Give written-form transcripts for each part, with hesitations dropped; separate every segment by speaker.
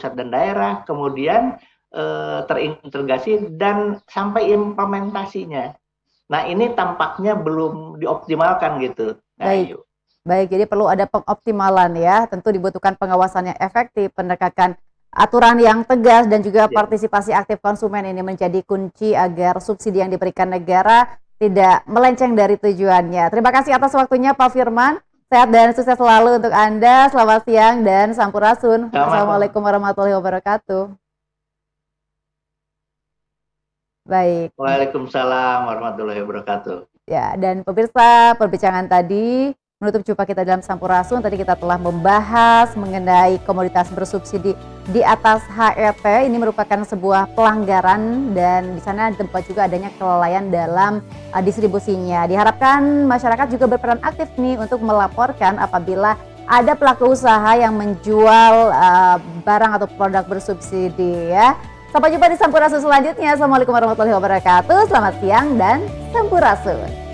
Speaker 1: pusat dan daerah, kemudian terintegrasi dan sampai implementasinya. Nah, ini tampaknya belum dioptimalkan gitu. Nah,
Speaker 2: Baik. Baik, jadi perlu ada pengoptimalan ya. Tentu dibutuhkan pengawasan yang efektif, penegakan aturan yang tegas dan juga
Speaker 1: ya.
Speaker 2: partisipasi aktif konsumen ini menjadi kunci agar subsidi yang diberikan negara tidak melenceng dari tujuannya. Terima kasih atas waktunya Pak Firman. Sehat dan sukses selalu untuk Anda. Selamat siang dan sampurasun. Wassalamualaikum warahmatullahi wabarakatuh. Baik.
Speaker 1: Waalaikumsalam warahmatullahi wabarakatuh.
Speaker 2: Ya, dan pemirsa, perbincangan tadi menutup jumpa kita dalam Sampurasun. Tadi kita telah membahas mengenai komoditas bersubsidi di atas HET. Ini merupakan sebuah pelanggaran dan di sana tempat juga adanya kelalaian dalam distribusinya. Diharapkan masyarakat juga berperan aktif nih untuk melaporkan apabila ada pelaku usaha yang menjual barang atau produk bersubsidi ya. Sampai jumpa di Sampurasun selanjutnya. Assalamualaikum warahmatullahi wabarakatuh. Selamat siang dan Sampurasun.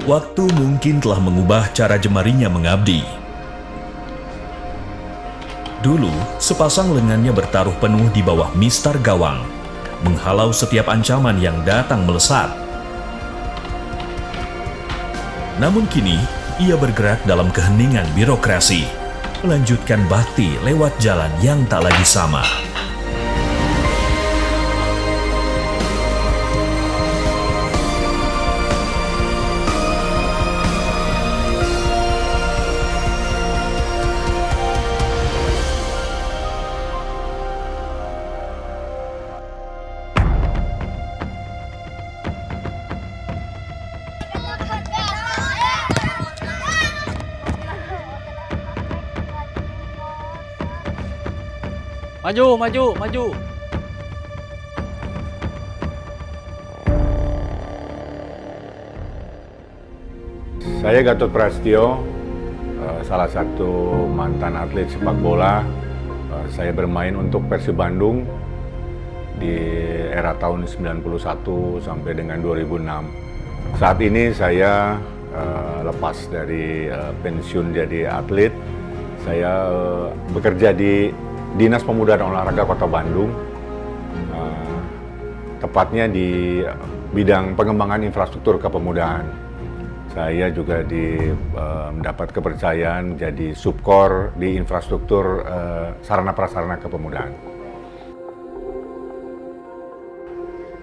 Speaker 3: Waktu mungkin telah mengubah cara jemarinya mengabdi. Dulu, sepasang lengannya bertaruh penuh di bawah mistar gawang, menghalau setiap ancaman yang datang melesat. Namun kini, ia bergerak dalam keheningan birokrasi, melanjutkan bakti lewat jalan yang tak lagi sama.
Speaker 4: Maju, maju, maju.
Speaker 5: Saya Gatot Prastio, salah satu mantan atlet sepak bola. Saya bermain untuk Persib Bandung di era tahun 91 sampai dengan 2006. Saat ini saya lepas dari pensiun jadi atlet. Saya bekerja di Dinas Pemuda dan Olahraga Kota Bandung, tepatnya di bidang pengembangan infrastruktur kepemudaan. Saya juga mendapat kepercayaan jadi subkor di infrastruktur sarana prasarana kepemudaan.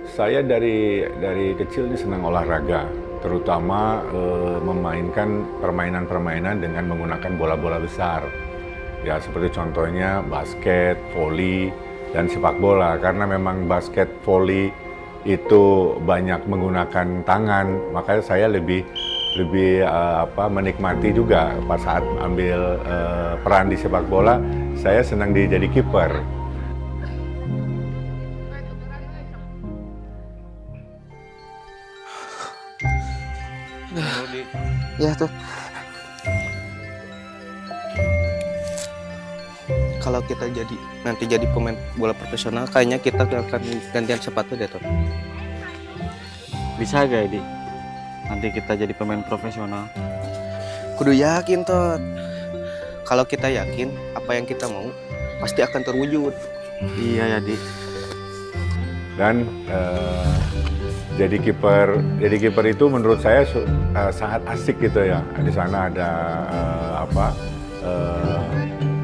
Speaker 5: Saya dari kecil ini senang olahraga, terutama memainkan permainan-permainan dengan menggunakan bola-bola besar. Ya seperti contohnya basket, voli, dan sepak bola. Karena memang basket, voli itu banyak menggunakan tangan, makanya saya lebih menikmati juga pas saat ambil peran di sepak bola. Saya senang jadi kiper.
Speaker 6: Ya tuh. Kalau kita nanti jadi pemain bola profesional, kayaknya kita akan gantian sepatu deh tuh.
Speaker 4: Bisa gak, Edi? Nanti kita jadi pemain profesional.
Speaker 6: Kudu yakin Tot. Kalau kita yakin apa yang kita mau pasti akan terwujud.
Speaker 4: Iya ya, Di.
Speaker 5: Dan jadi kiper itu menurut saya sangat asik gitu ya. Di sana ada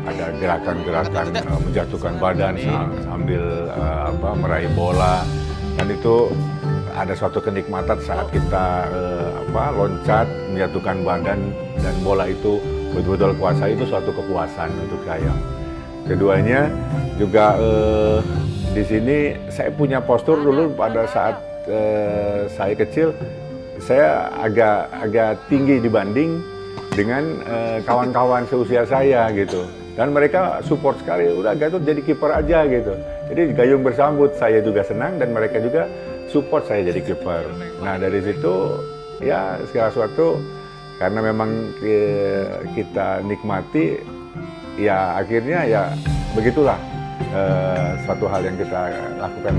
Speaker 5: ada gerakan-gerakan menjatuhkan badan sambil meraih bola, dan itu ada suatu kenikmatan saat kita loncat menjatuhkan badan dan bola itu betul-betul kuasa. Itu suatu kepuasan untuk saya. Keduanya juga di sini saya punya postur dulu pada saat saya kecil, saya agak tinggi dibanding dengan kawan-kawan seusia saya gitu. Dan mereka support sekali, udah Gatot jadi kiper aja gitu. Jadi gayung bersambut, saya juga senang dan mereka juga support saya jadi kiper. Nah dari situ ya segala sesuatu karena memang kita nikmati, ya akhirnya ya begitulah suatu hal yang kita lakukan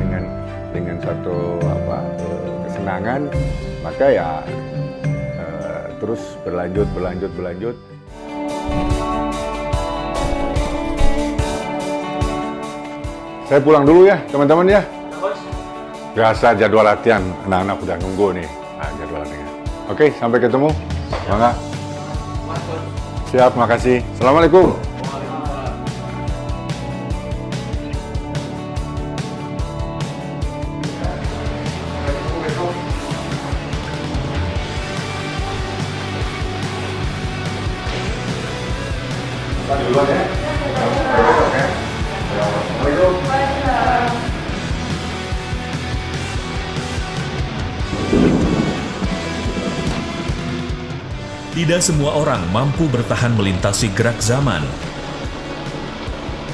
Speaker 5: dengan suatu kesenangan, maka ya terus berlanjut. Saya pulang dulu ya teman-teman ya. Biasa jadwal latihan, anak-anak udah nunggu nih jadwal latihan. Oke, sampai ketemu. Mangga. Siap, makasih. Assalamualaikum. Duluan ya. Assalamualaikum.
Speaker 3: Tidak semua orang mampu bertahan melintasi gerak zaman.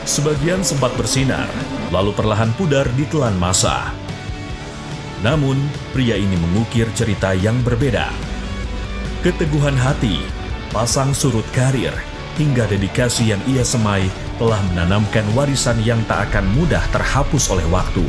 Speaker 3: Sebagian sempat bersinar, lalu perlahan pudar ditelan masa. Namun, pria ini mengukir cerita yang berbeda. Keteguhan hati, pasang surut karir, hingga dedikasi yang ia semai telah menanamkan warisan yang tak akan mudah terhapus oleh waktu.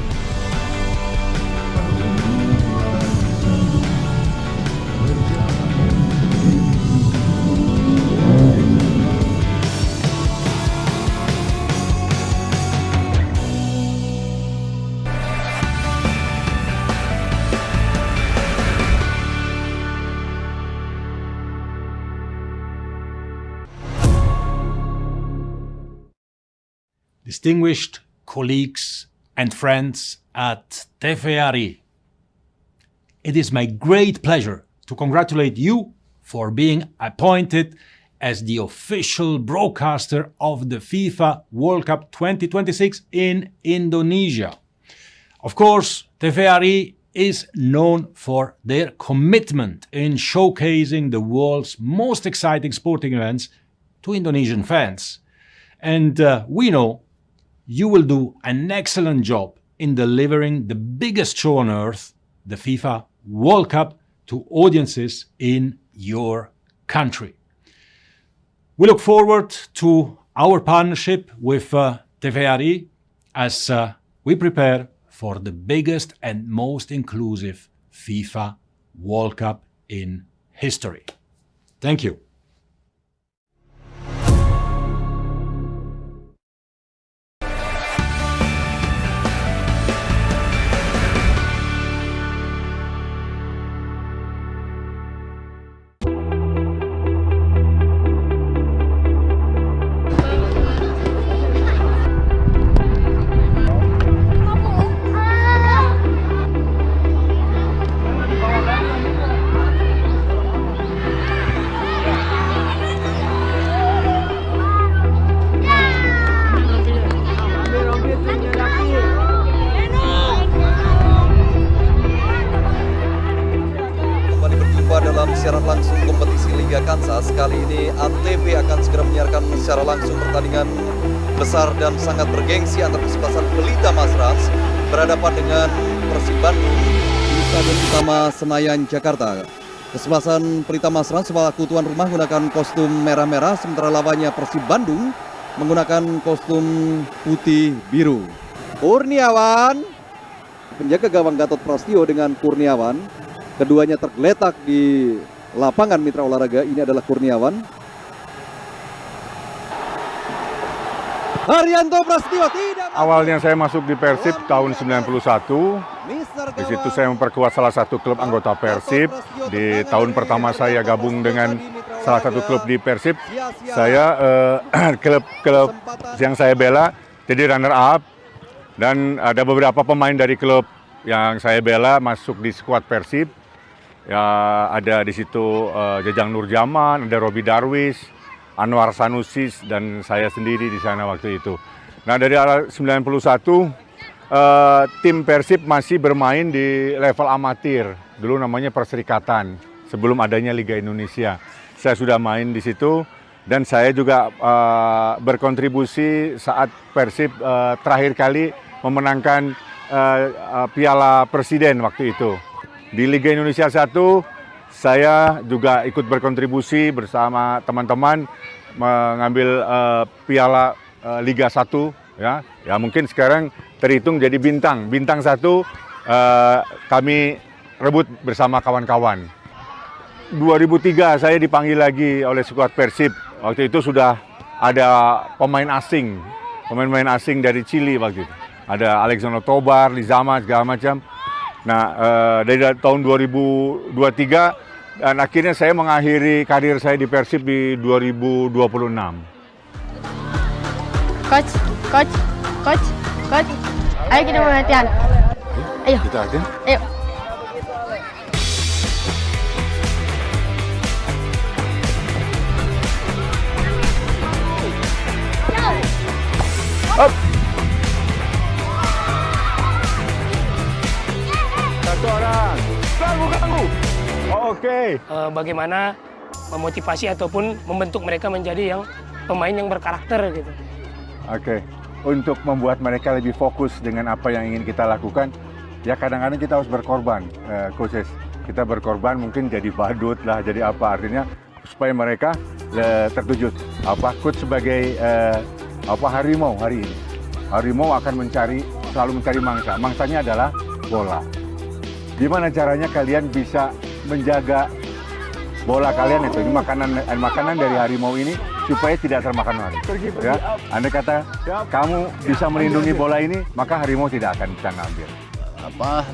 Speaker 7: Distinguished colleagues and friends at TVRI, it is my great pleasure to congratulate you for being appointed as the official broadcaster of the FIFA World Cup 2026 in Indonesia. Of course, TVRI is known for their commitment in showcasing the world's most exciting sporting events to Indonesian fans. And we know you will do an excellent job in delivering the biggest show on earth, the FIFA World Cup, to audiences in your country. We look forward to our partnership with TVRI as we prepare for the biggest and most inclusive FIFA World Cup in history. Thank you.
Speaker 8: Dalam siaran langsung kompetisi Liga Kansas, kali ini ANTV akan segera menyiarkan secara langsung pertandingan besar dan sangat bergengsi antara kesebelasan Pelita Masrans berhadapan dengan Persib Bandung di Stadion Utama Senayan, Jakarta. Kesebelasan Pelita Masrans selaku tuan rumah menggunakan kostum merah-merah, sementara lawannya Persib Bandung menggunakan kostum putih biru. Kurniawan, penjaga gawang Gatot Prastio dengan Kurniawan. Keduanya tergeletak di lapangan Mitra Olahraga. Ini adalah Kurniawan. Haryanto Prastio tidak.
Speaker 5: Awalnya saya masuk di Persib tahun 91. Di situ saya memperkuat salah satu klub anggota Persib. Di tahun pertama saya gabung dengan salah satu klub di Persib. Saya klub yang saya bela jadi runner up. Dan ada beberapa pemain dari klub yang saya bela masuk di skuad Persib. Ya, ada di situ Jajang Nurjaman, ada Robi Darwis, Anwar Sanusi dan saya sendiri di sana waktu itu. Nah dari 91 tim Persib masih bermain di level amatir, dulu namanya Perserikatan, sebelum adanya Liga Indonesia. Saya sudah main di situ dan saya juga berkontribusi saat Persib terakhir kali memenangkan Piala Presiden waktu itu. Di Liga Indonesia 1, saya juga ikut berkontribusi bersama teman-teman mengambil Piala Liga 1 ya. Ya mungkin sekarang terhitung jadi bintang 1 kami rebut bersama kawan-kawan. 2003 saya dipanggil lagi oleh skuad Persib. Waktu itu sudah ada pemain asing dari Chili waktu itu. Ada Alexander Tobar, Lizama, segala macam. Nah, dari tahun 2023 dan akhirnya saya mengakhiri karir saya di Persib di 2026.
Speaker 9: Coach. Ayo kita mulai latihan. Ayo.
Speaker 5: Kita latihan?
Speaker 9: Ayo.
Speaker 5: Up. Satu orang. Ganggu. Oke.
Speaker 10: Bagaimana memotivasi ataupun membentuk mereka menjadi yang pemain yang berkarakter gitu.
Speaker 5: Oke. Untuk membuat mereka lebih fokus dengan apa yang ingin kita lakukan, ya kadang-kadang kita harus berkorban, coaches. Kita berkorban mungkin jadi badut lah, jadi apa artinya supaya mereka terkejut. Coach sebagai harimau hari ini. Harimau akan selalu mencari mangsa. Mangsanya adalah bola. Gimana caranya kalian bisa menjaga bola kalian itu? Ini makanan dari harimau ini supaya tidak termakan lari. Ya, andai kata kamu bisa melindungi bola ini, maka harimau tidak akan bisa ngambil.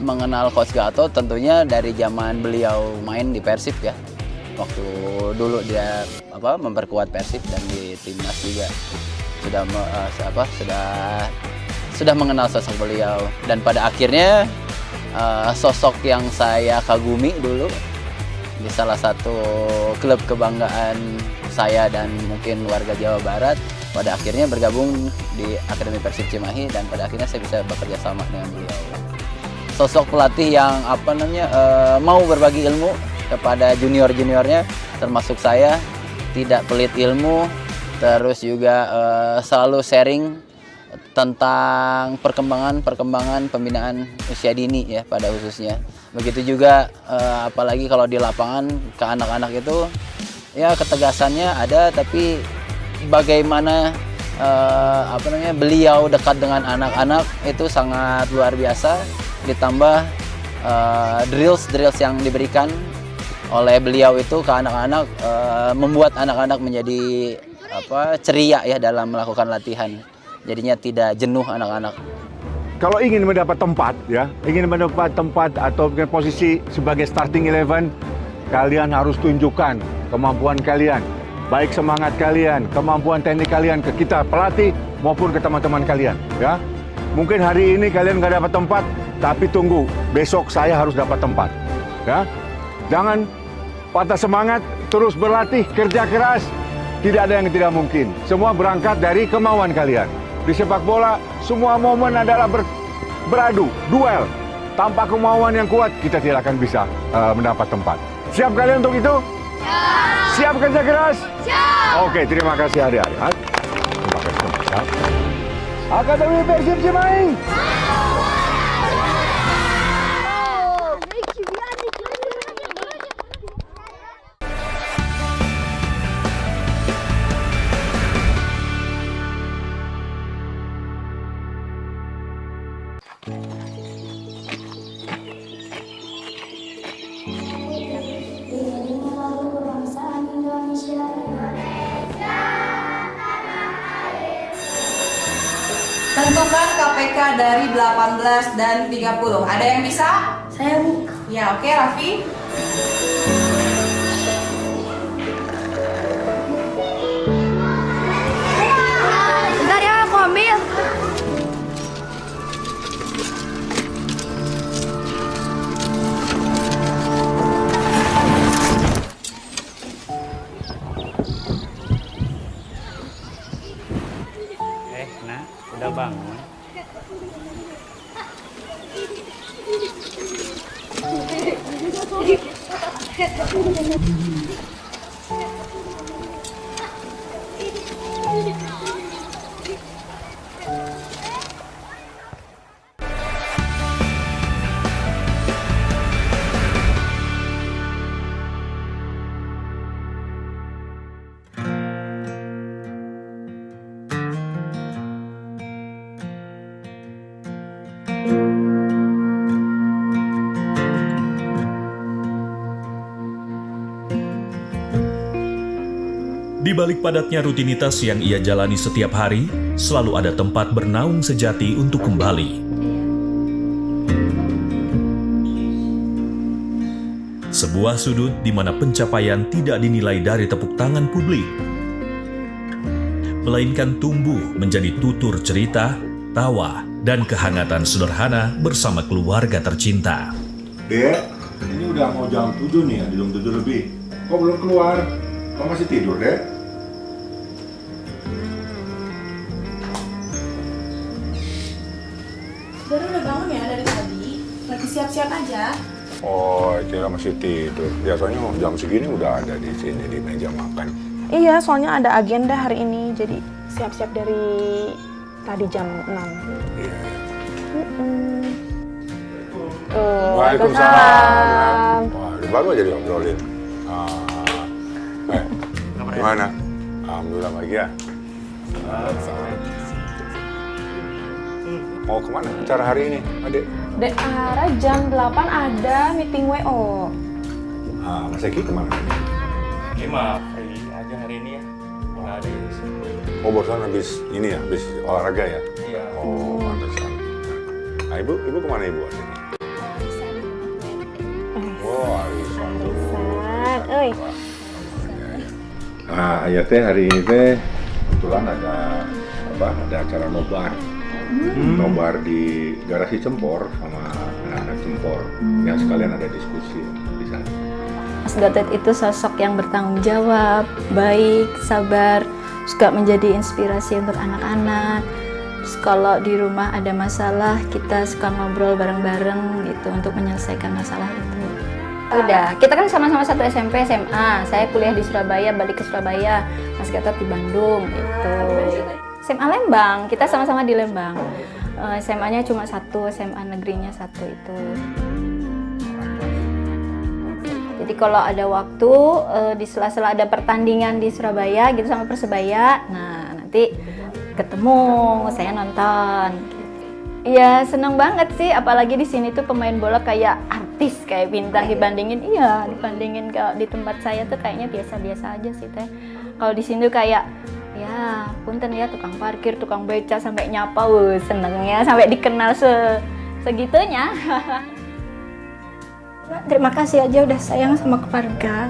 Speaker 11: Mengenal Coach Gatot tentunya dari zaman beliau main di Persib ya. Waktu dulu dia memperkuat Persib dan di timnas juga sudah mengenal sosok beliau, dan pada akhirnya sosok yang saya kagumi dulu di salah satu klub kebanggaan saya dan mungkin warga Jawa Barat, pada akhirnya bergabung di Akademi Persib Cimahi dan pada akhirnya saya bisa bekerja sama dengan beliau. Sosok pelatih yang mau berbagi ilmu kepada junior-juniornya, termasuk saya, tidak pelit ilmu, terus juga selalu sharing tentang perkembangan pembinaan usia dini ya pada khususnya. Begitu juga apalagi kalau di lapangan ke anak-anak itu ya ketegasannya ada, tapi bagaimana beliau dekat dengan anak-anak itu sangat luar biasa. Ditambah drills yang diberikan oleh beliau itu ke anak-anak membuat anak-anak menjadi ceria ya dalam melakukan latihan. Jadinya tidak jenuh anak-anak.
Speaker 5: Kalau ingin mendapat tempat atau posisi sebagai starting 11, kalian harus tunjukkan kemampuan kalian, baik semangat kalian, kemampuan teknik kalian ke kita pelatih maupun ke teman-teman kalian. Ya, mungkin hari ini kalian nggak dapat tempat, tapi tunggu besok saya harus dapat tempat. Ya, jangan patah semangat, terus berlatih, kerja keras. Tidak ada yang tidak mungkin. Semua berangkat dari kemauan kalian. Di sepak bola, semua momen adalah beradu, duel. Tanpa kemauan yang kuat, kita tidak akan bisa mendapat tempat. Siap kalian untuk itu? Siap. Siap kerja keras? Siap. Oke, terima kasih adik-adik. Terima kasih. Akademi Persib Cimahi.
Speaker 12: Tentukan KPK dari 18 dan 30. Ada yang bisa?
Speaker 9: Saya Bu.
Speaker 12: Ya, oke, Raffi.
Speaker 9: Bentar ya, aku ambil.
Speaker 13: bangun.
Speaker 3: Di balik padatnya rutinitas yang ia jalani setiap hari, selalu ada tempat bernaung sejati untuk kembali. Sebuah sudut di mana pencapaian tidak dinilai dari tepuk tangan publik, melainkan tumbuh menjadi tutur cerita, tawa, dan kehangatan sederhana bersama keluarga tercinta.
Speaker 5: Dek, ini udah mau jam 7 nih ya, jam 7 lebih. Kok belum keluar? Kok masih tidur, Dek?
Speaker 12: Baru udah bangun ya dari tadi? Lagi siap-siap aja.
Speaker 5: Oh, Tira masih tidur. Biasanya jam segini udah ada di sini, di meja makan.
Speaker 14: Iya, soalnya ada agenda hari ini, jadi siap-siap dari tadi jam 6.
Speaker 5: Iya.
Speaker 14: Waalaikumsalam.
Speaker 5: Wah, baru aja diobrolin. Gimana? Alhamdulillah baik ya. Mau kemana acara hari ini, Adek?
Speaker 14: Dek Ara jam 8 ada meeting WO.
Speaker 5: Mas Eki kemana?
Speaker 13: Maaf, aja hari ini ya. Nggak ada di sini.
Speaker 5: Oh, barusan habis ini ya, habis olahraga ya?
Speaker 13: Iya.
Speaker 5: Oh, pantesan. Nah, ibu kemana ibu? Oh, arisan.
Speaker 14: Oi.
Speaker 5: Ayah teh hari ini teh kebetulan ada acara nobar. Nobar di garasi Cempor sama anak-anak Cempor. Yang sekalian ada diskusi di sana.
Speaker 15: Mas Gatot itu sosok yang bertanggung jawab, baik, sabar, juga menjadi inspirasi untuk anak-anak. Terus kalau di rumah ada masalah, kita suka ngobrol bareng-bareng gitu untuk menyelesaikan masalah itu. Udah, kita kan sama-sama satu SMP, SMA. Saya kuliah di Surabaya, balik ke Surabaya. Mas Gatot di Bandung gitu. SMA Lembang, kita sama-sama di Lembang. SMA-nya cuma satu, SMA negerinya satu itu. Jadi kalau ada waktu, di sela-sela ada pertandingan di Surabaya gitu sama Persebaya, nah nanti ketemu, saya nonton. Iya, seneng banget sih, apalagi di sini tuh pemain bola kayak artis, kayak bintang dibandingin kalau di tempat saya tuh kayaknya biasa-biasa aja sih teh. Kalau di sini tuh kayak ya punten ya, tukang parkir, tukang beca sampai nyapa, senengnya sampai dikenal segitunya. Terima kasih aja udah sayang sama keluarga.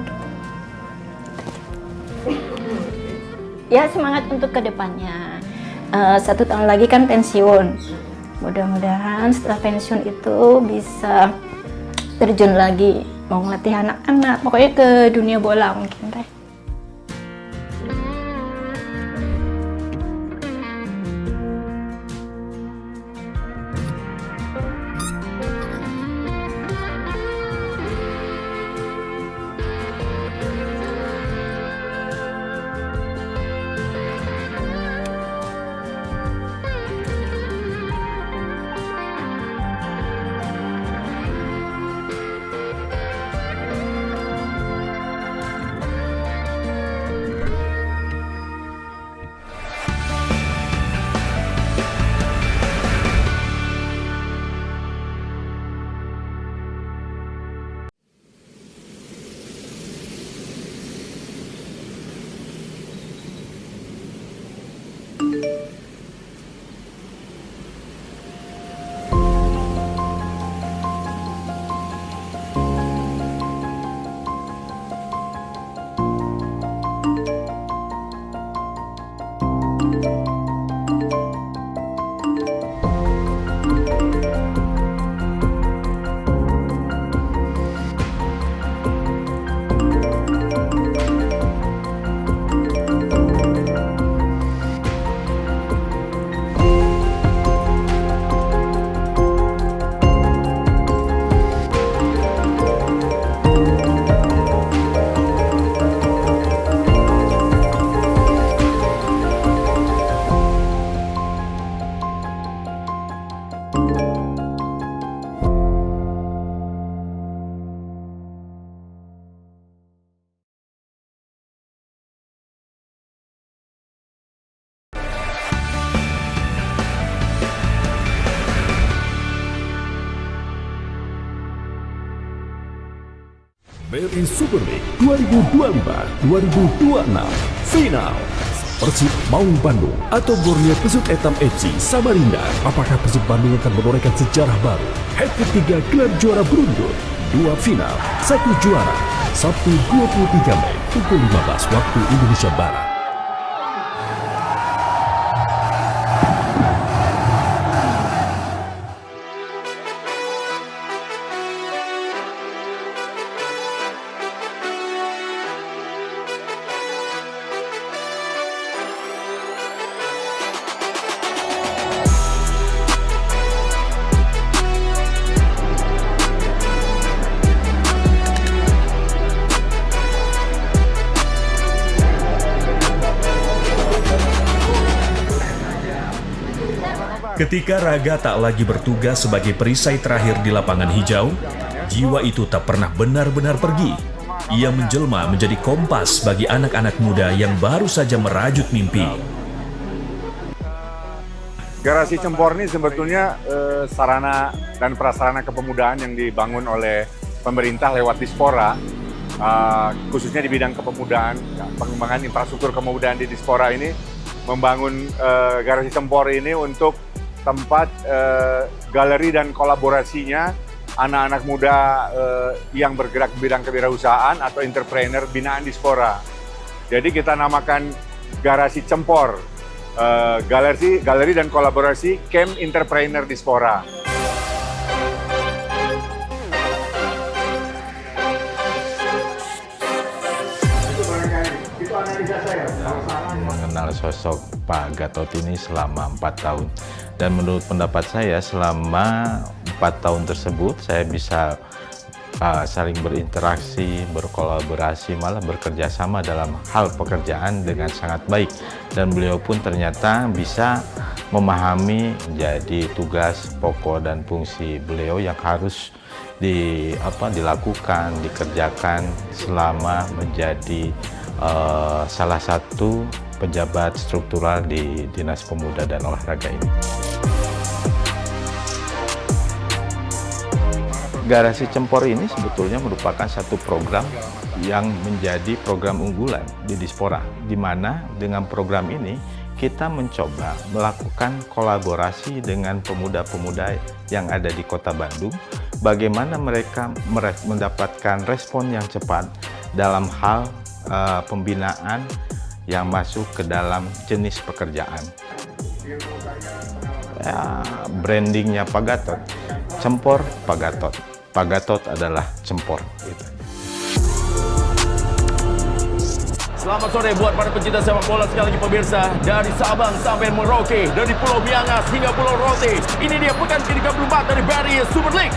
Speaker 15: Ya semangat untuk kedepannya. 1 tahun lagi kan pensiun. Mudah-mudahan setelah pensiun itu bisa terjun lagi, mau ngelatih anak-anak, pokoknya ke dunia bola mungkin teh.
Speaker 3: BRI Super League 2025-2026 Final. Persib Maung Bandung atau Borneo Pesut Etam FC Samarinda. Apakah Persib Bandung akan menorehkan sejarah baru? Hat-trick 3 gelar juara beruntun, 2 final, 1 juara. Sabtu 23 Mei pukul 15 waktu Indonesia Barat. Ketika Raga tak lagi bertugas sebagai perisai terakhir di lapangan hijau, jiwa itu tak pernah benar-benar pergi. Ia menjelma menjadi kompas bagi anak-anak muda yang baru saja merajut mimpi.
Speaker 5: Garasi Cempor ini sebetulnya sarana dan prasarana kepemudaan yang dibangun oleh pemerintah lewat Dispora, khususnya di bidang kepemudaan, pengembangan infrastruktur kepemudaan di Dispora ini, membangun Garasi Cempor ini untuk tempat galeri dan kolaborasinya anak-anak muda yang bergerak di bidang kewirausahaan atau entrepreneur binaan Dispora. Jadi kita namakan Garasi Cempor, galeri dan kolaborasi Camp Entrepreneur Dispora.
Speaker 16: Mengenal sosok Pak Gatot ini selama 4 tahun. Dan menurut pendapat saya, selama 4 tahun tersebut saya bisa saling berinteraksi, berkolaborasi, malah bekerja sama dalam hal pekerjaan dengan sangat baik. Dan beliau pun ternyata bisa memahami jadi tugas pokok dan fungsi beliau yang harus dilakukan, dikerjakan selama menjadi salah satu pejabat struktural di Dinas Pemuda dan Olahraga ini. Garasi Cempor ini sebetulnya merupakan satu program yang menjadi program unggulan di Dispora, di mana dengan program ini kita mencoba melakukan kolaborasi dengan pemuda-pemuda yang ada di Kota Bandung, bagaimana mereka mendapatkan respon yang cepat dalam hal pembinaan yang masuk ke dalam jenis pekerjaan. Brandingnya Pak Gatot, Cempor Pak Gatot. Pak Gatot adalah Cempor. Gitu.
Speaker 17: Selamat sore buat para pencinta sepak bola sekali lagi pemirsa. Dari Sabang sampai Merauke, dari Pulau Miangas hingga Pulau Rote. Ini dia pekan ke-34 dari BRI Super League.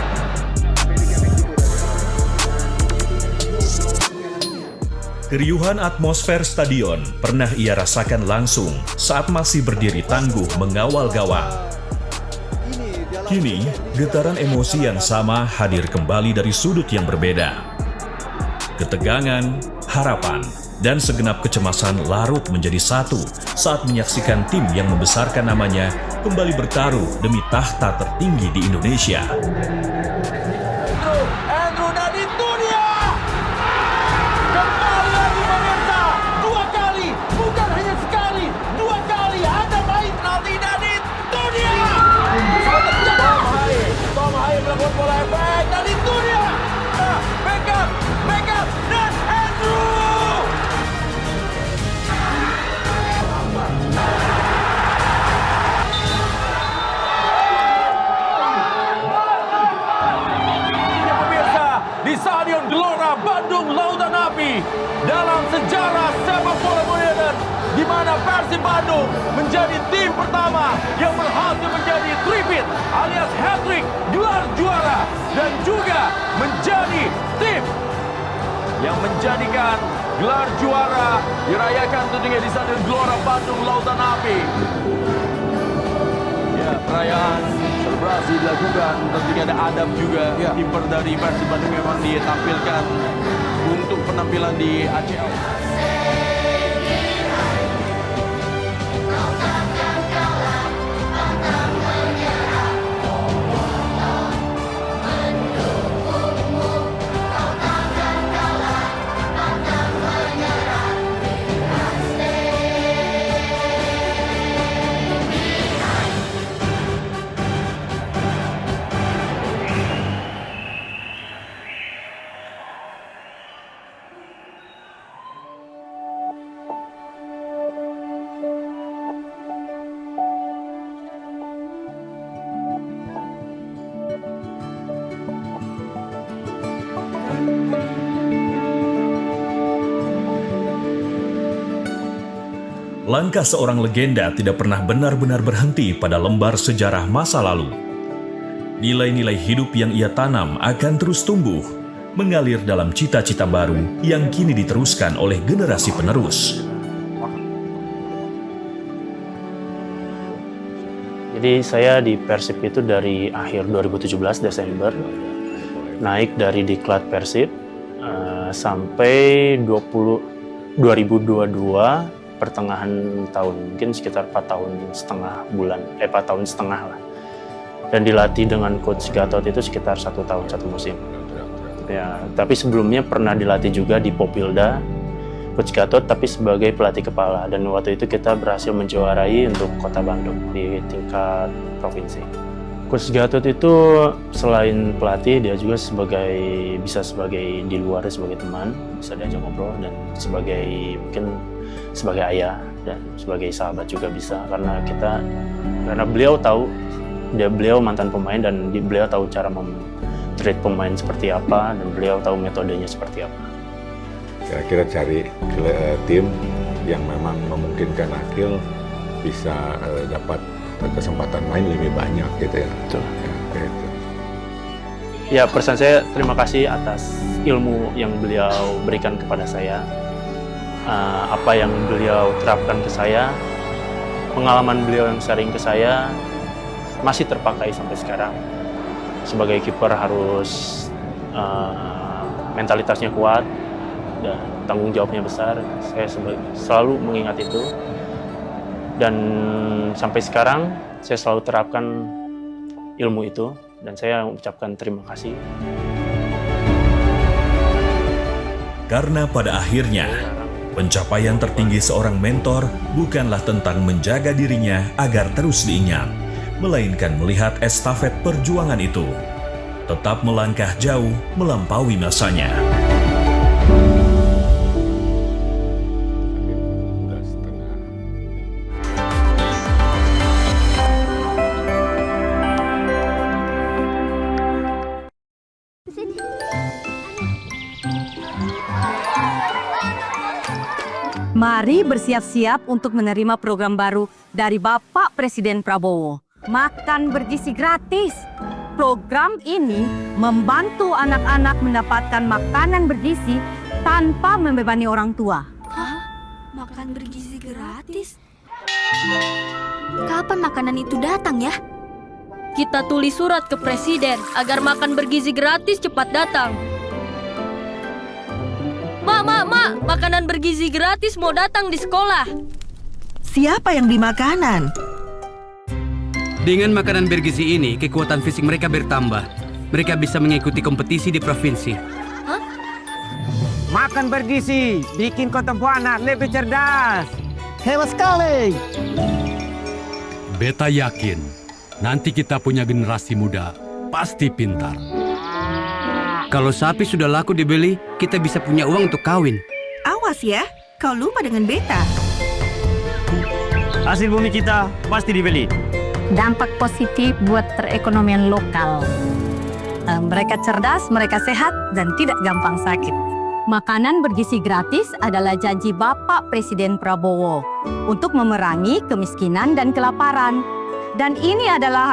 Speaker 3: Keriuhan atmosfer stadion pernah ia rasakan langsung saat masih berdiri tangguh mengawal gawang. Kini, getaran emosi yang sama hadir kembali dari sudut yang berbeda. Ketegangan, harapan, dan segenap kecemasan larut menjadi satu saat menyaksikan tim yang membesarkan namanya kembali bertaruh demi tahta tertinggi di Indonesia.
Speaker 17: Andrew dan itu dia! Kembali lagi pemirsa, 2 kali, bukan hanya sekali, 2 kali ada main penalti dan itu dia! Tom Haye melakukan bola efek dan itu dia! Beckham, dan Andrew! Di Stadion Gelora Bandung Lautan Api dalam sejarah sepak bola modern, di mana Persib Bandung menjadi tim pertama yang berhasil menjadi three-peat alias hat-trick gelar juara dan juga menjadi tim yang menjadikan gelar juara dirayakan tentunya di Stadion Gelora Bandung Lautan Api. Ya, perayaan selebrasi dilakukan, tentunya ada adab juga. Kiper dari Persib Bandung memang ditampilkan untuk penampilan di ACL.
Speaker 3: Langkah seorang legenda tidak pernah benar-benar berhenti pada lembar sejarah masa lalu. Nilai-nilai hidup yang ia tanam akan terus tumbuh, mengalir dalam cita-cita baru yang kini diteruskan oleh generasi penerus.
Speaker 18: Jadi saya di Persib itu dari akhir 2017 Desember, naik dari diklat Persib sampai 2022 pertengahan tahun, mungkin sekitar 4 tahun setengah lah. Dan dilatih dengan Coach Gatot itu sekitar 1 tahun 1 musim. Ya, tapi sebelumnya pernah dilatih juga di Popilda, Coach Gatot, tapi sebagai pelatih kepala. Dan waktu itu kita berhasil menjuarai untuk Kota Bandung di tingkat provinsi. Coach Gatot itu selain pelatih, dia juga bisa sebagai di luar sebagai teman, bisa diajak ngobrol, dan mungkin sebagai ayah dan sebagai sahabat juga bisa, karena beliau tahu, beliau mantan pemain dan beliau tahu cara treat pemain seperti apa, dan beliau tahu metodenya seperti apa.
Speaker 5: Kira-kira cari tim yang memang memungkinkan Akil bisa dapat kesempatan main lebih banyak gitu ya.
Speaker 18: Betul.
Speaker 5: Ya, gitu.
Speaker 18: Ya, pesan saya terima kasih atas ilmu yang beliau berikan kepada saya. Apa yang beliau terapkan ke saya, pengalaman beliau yang sharing ke saya masih terpakai sampai sekarang. Sebagai kiper harus mentalitasnya kuat dan tanggung jawabnya besar. Saya selalu mengingat itu, dan sampai sekarang saya selalu terapkan ilmu itu, dan saya ucapkan terima kasih.
Speaker 3: Karena pada akhirnya, pencapaian tertinggi seorang mentor bukanlah tentang menjaga dirinya agar terus diingat, melainkan melihat estafet perjuangan itu tetap melangkah jauh melampaui masanya.
Speaker 19: Mari bersiap-siap untuk menerima program baru dari Bapak Presiden Prabowo. Makan bergizi gratis. Program ini membantu anak-anak mendapatkan makanan bergizi tanpa membebani orang tua.
Speaker 20: Hah? Makan bergizi gratis? Kapan makanan itu datang ya? Kita tulis surat ke Presiden agar makan bergizi gratis cepat datang. Mak, makanan bergizi gratis mau datang di sekolah.
Speaker 21: Siapa yang beli makanan?
Speaker 22: Dengan makanan bergizi ini, kekuatan fisik mereka bertambah. Mereka bisa mengikuti kompetisi di provinsi.
Speaker 20: Hah?
Speaker 23: Makan bergizi bikin kota anak lebih cerdas. Hebat sekali.
Speaker 24: Beta yakin nanti kita punya generasi muda pasti pintar.
Speaker 22: Kalau sapi sudah laku dibeli, kita bisa punya uang untuk kawin.
Speaker 21: Awas ya, kau lupa dengan beta.
Speaker 23: Hasil bumi kita pasti dibeli.
Speaker 19: Dampak positif buat perekonomian lokal. Mereka cerdas, mereka sehat, dan tidak gampang sakit. Makanan bergizi gratis adalah janji Bapak Presiden Prabowo untuk memerangi kemiskinan dan kelaparan. Dan ini adalah